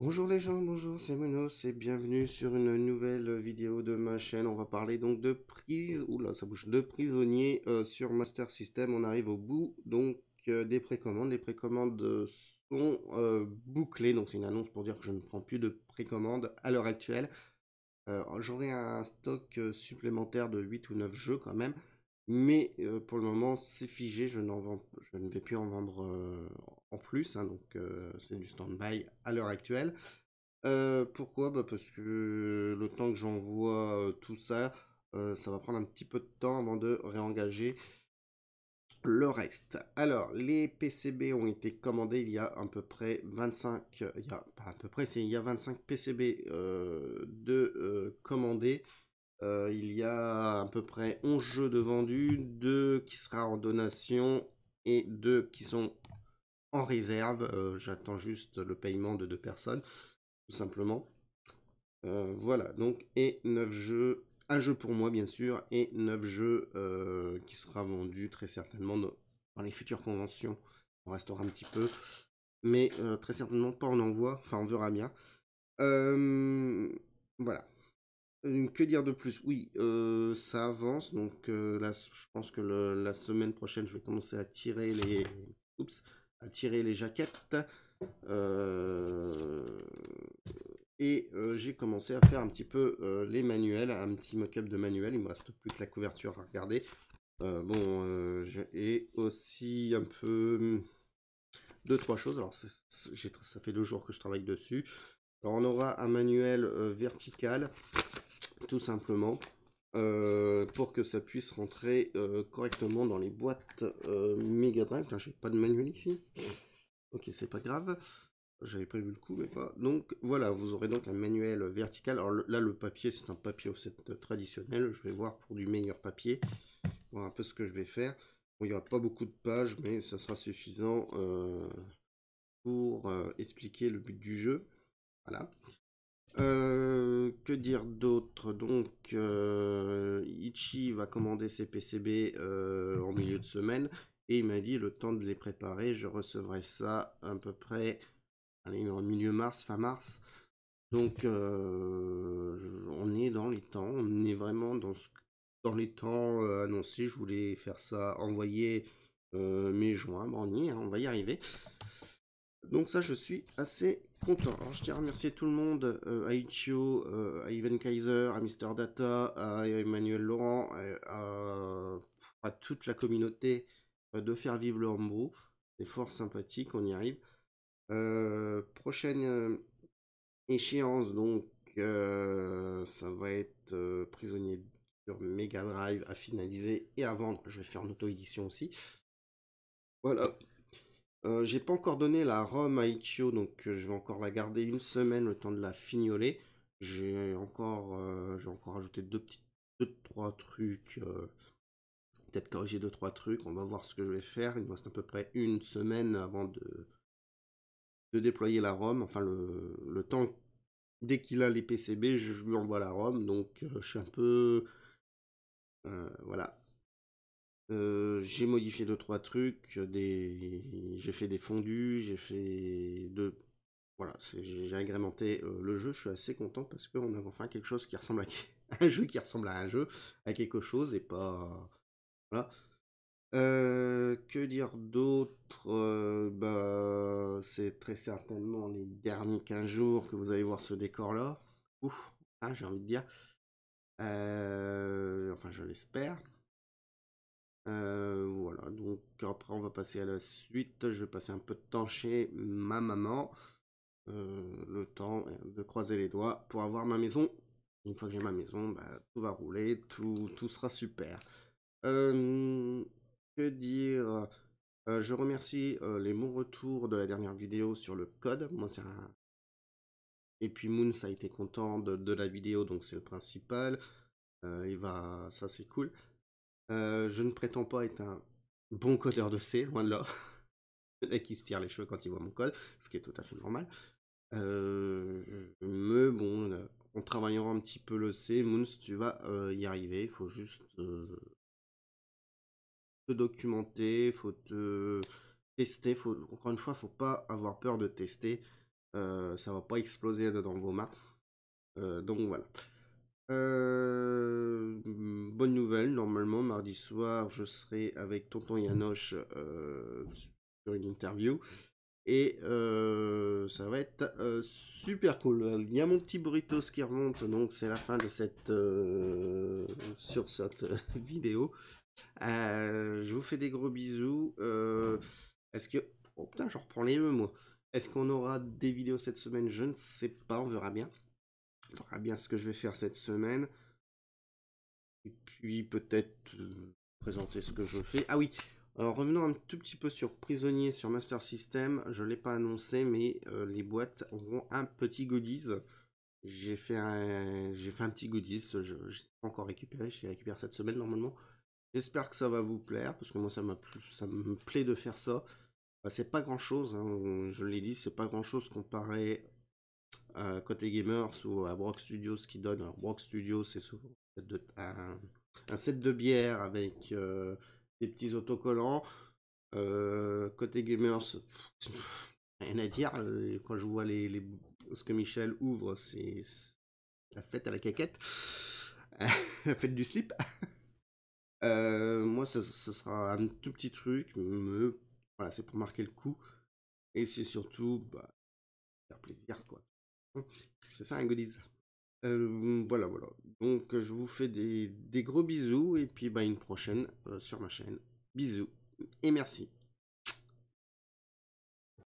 Bonjour les gens, bonjour, c'est Monos et bienvenue sur une nouvelle vidéo de ma chaîne. On va parler donc de prise, oula ça bouge, de prisonniers sur Master System. On arrive au bout donc des précommandes. Les précommandes sont bouclées, donc c'est une annonce pour dire que je ne prends plus de précommandes à l'heure actuelle. J'aurai un stock supplémentaire de 8 ou 9 jeux quand même, mais pour le moment c'est figé, je ne vais plus en vendre en plus, hein, donc c'est du stand-by à l'heure actuelle. Pourquoi? Bah, parce que le temps que j'envoie tout ça, ça va prendre un petit peu de temps avant de réengager le reste. Alors, les PCB ont été commandés il y a à peu près 25, il y a, pas à peu près, c'est il y a 25 PCB commandés. Il y a à peu près 11 jeux de vendus, 2 qui sera en donation et 2 qui sont en réserve. J'attends juste le paiement de 2 personnes, tout simplement. Voilà, donc, et 9 jeux, un jeu pour moi bien sûr, et 9 jeux qui sera vendu très certainement dans les futures conventions. On restera un petit peu, mais très certainement pas en envoi, enfin on verra bien. Voilà. Que dire de plus? Oui, ça avance, donc là, je pense que la semaine prochaine, je vais commencer à tirer les... Oups, à tirer les jaquettes. Euh, et j'ai commencé à faire un petit peu les manuels, un petit mock-up de manuel. Il me reste plus que la couverture à regarder. Et aussi un peu deux, trois choses. Alors, ça fait 2 jours que je travaille dessus. Alors, on aura un manuel vertical, tout simplement, pour que ça puisse rentrer correctement dans les boîtes Mega Drive. J'ai pas de manuel ici. Ok, c'est pas grave. J'avais prévu le coup, mais pas. Donc voilà, vous aurez donc un manuel vertical. Alors là, le papier, c'est un papier offset traditionnel. Je vais voir pour du meilleur papier, voir un peu ce que je vais faire. Bon, il n'y aura pas beaucoup de pages, mais ça sera suffisant pour expliquer le but du jeu. Voilà. Que dire d'autre? Donc, Ichi va commander ses PCB en milieu de semaine. Et il m'a dit, le temps de les préparer, je recevrai ça à peu près, allez, en milieu mars, fin mars. Donc, on est dans les temps, on est vraiment dans les temps annoncés. Je voulais faire ça, envoyer mai-juin, bon, on y est, hein, on va y arriver. Donc ça, je suis assez content. Alors, je tiens à remercier tout le monde, à Ichio, à Ivan Kaiser, à Mister Data, à Emmanuel Laurent, à toute la communauté de faire vivre le homebrew. C'est fort sympathique, on y arrive. Prochaine échéance, donc, ça va être Prisonnier sur Mega Drive à finaliser et à vendre. Je vais faire une auto-édition aussi. Voilà. J'ai pas encore donné la ROM à Ichio, donc je vais encore la garder une semaine le temps de la fignoler. J'ai encore ajouté deux, trois trucs, peut-être corriger deux, trois trucs. On va voir ce que je vais faire. Il me reste à peu près une semaine avant de déployer la ROM. Enfin, le temps, dès qu'il a les PCB, je lui envoie la ROM. Donc, je suis un peu, voilà. J'ai modifié deux, trois trucs, j'ai fait des fondus, j'ai fait de voilà, j'ai agrémenté le jeu, je suis assez content parce qu'on a enfin quelque chose qui ressemble à un jeu qui ressemble à un jeu, à quelque chose et pas... Voilà. Que dire d'autre? Bah, c'est très certainement les derniers 15 jours que vous allez voir ce décor-là. Ouf, hein, j'ai envie de dire. Enfin, je l'espère. Voilà, donc après on va passer à la suite. Je vais passer un peu de temps chez ma maman. Le temps de croiser les doigts pour avoir ma maison. Une fois que j'ai ma maison, bah, tout va rouler, tout sera super. Euh, que dire? Je remercie les bons retours de la dernière vidéo sur le code. Moi, c'est un... Et puis Moon, ça a été content de la vidéo, donc c'est le principal. Ça c'est cool. Je ne prétends pas être un bon codeur de C, loin de là. Le mec qui se tire les cheveux quand il voit mon code, ce qui est tout à fait normal. Mais bon, en travaillant un petit peu le C, Moons, tu vas y arriver. Il faut juste te documenter, faut te tester. Encore une fois, faut pas avoir peur de tester. Ça va pas exploser dans vos mains. Donc voilà. Bonne nouvelle, normalement, mardi soir, je serai avec Tonton Yanoche sur une interview. Et ça va être super cool. Il y a mon petit burritos qui remonte, donc c'est la fin de cette sur cette vidéo. Je vous fais des gros bisous. Est-ce que... Oh putain, je reprends les mots, moi. Est-ce qu'on aura des vidéos cette semaine? Je ne sais pas, on verra bien. On verra bien ce que je vais faire cette semaine. Et puis peut-être présenter ce que je fais. Ah oui, alors revenons un tout petit peu sur Prisonnier sur Master System. Je ne l'ai pas annoncé, mais les boîtes auront un petit goodies. J'ai fait un petit goodies, je ne l'ai pas encore récupéré, je l'ai récupéré cette semaine normalement. J'espère que ça va vous plaire, parce que moi ça me plaît de faire ça. Bah, c'est pas grand chose, hein, je l'ai dit, c'est pas grand chose comparé à côté Gamers ou à Brock Studios qui donne. Alors Brock Studios c'est souvent un set de bière avec des petits autocollants. Côté Gamers, rien à dire. Quand je vois ce que Michel ouvre, c'est la fête à la caquette. La fête du slip. Moi, ce sera un tout petit truc, mais voilà, c'est pour marquer le coup. Et c'est surtout faire plaisir, quoi. C'est ça un goodies. Voilà, voilà. Donc, je vous fais des gros bisous et puis une prochaine sur ma chaîne. Bisous et merci.